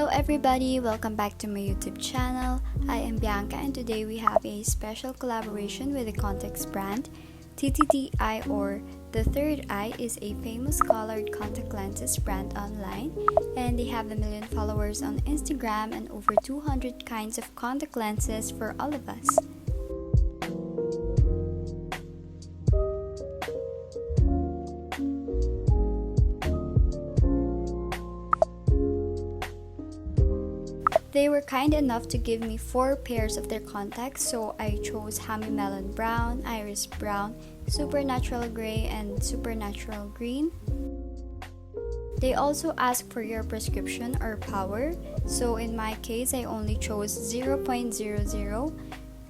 Hello everybody, welcome back to my YouTube channel. I am Bianca and today we have a special collaboration with the contacts brand. ttdeye or The Third Eye is a famous colored contact lenses brand online, and they have a million followers on Instagram and over 200 kinds of contact lenses for all of us. They were kind enough to give me 4 pairs of their contacts, so I chose Hami Melon Brown, Iris Brown, Supernatural Gray, and Supernatural Green. They also ask for your prescription or power, so in my case I only chose 0.00,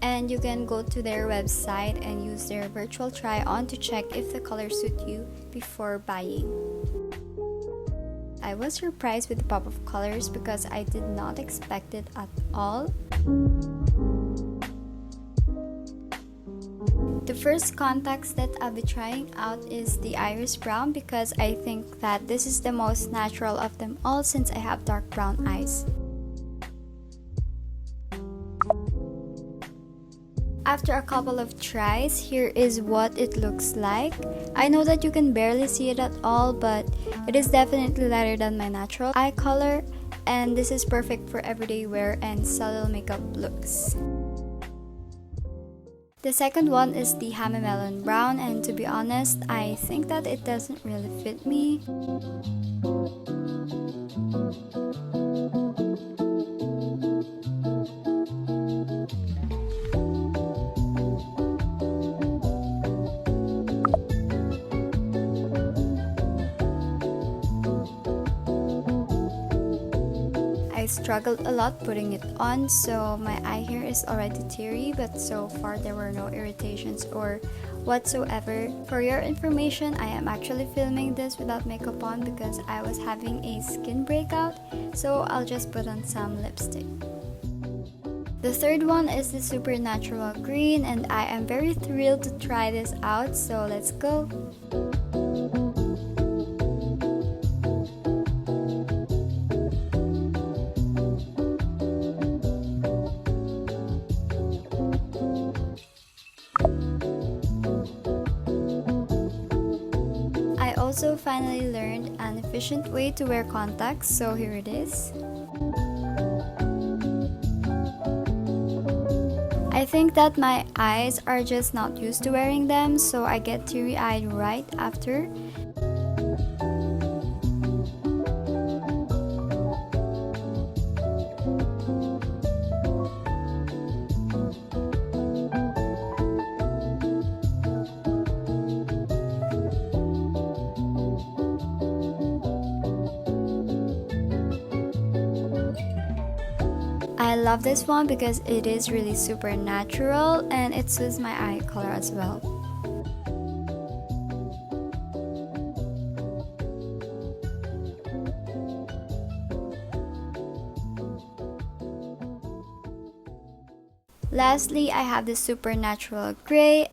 and you can go to their website and use their virtual try-on to check if the colors suit you before buying. I was surprised with the pop of colors because I did not expect it at all. The first contacts that I'll be trying out is the Iris Brown because I think that this is the most natural of them all since I have dark brown eyes. After a couple of tries, here is what it looks like. I know that you can barely see it at all, but it is definitely lighter than my natural eye color, and this is perfect for everyday wear and subtle makeup looks. The second one is the Hami Melon Brown, and to be honest, I think that it doesn't really fit me. I struggled a lot putting it on, so my eye hair is already teary, but so far there were no irritations or whatsoever. For your information, I am actually filming this without makeup on because I was having a skin breakout, so I'll just put on some lipstick. The third one is the Supernatural Green, and I am very thrilled to try this out, so let's go! I also finally learned an efficient way to wear contacts, so here it is. I think that my eyes are just not used to wearing them, so I get teary-eyed right after. I love this one because it is really super natural and it suits my eye color as well. Lastly, I have the Supernatural Gray.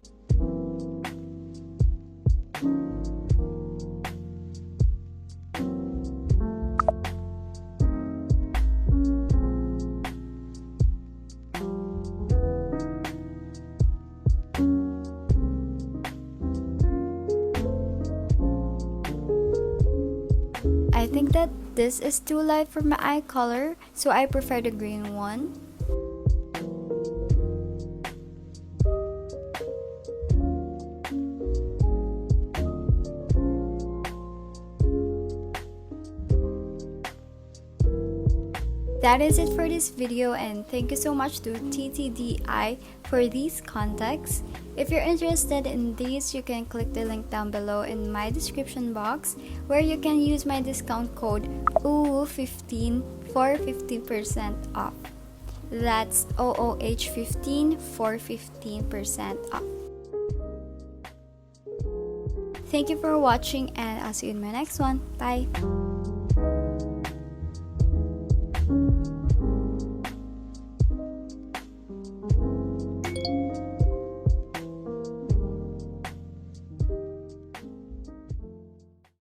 I think that this is too light for my eye color, so I prefer the green one. That is it for this video, and thank you so much to ttdeye for these contacts. If you're interested in these, you can click the link down below in my description box where you can use my discount code OOH15 for 15% off. That's OOH15 for 15% off. Thank you for watching, and I'll see you in my next one. Bye!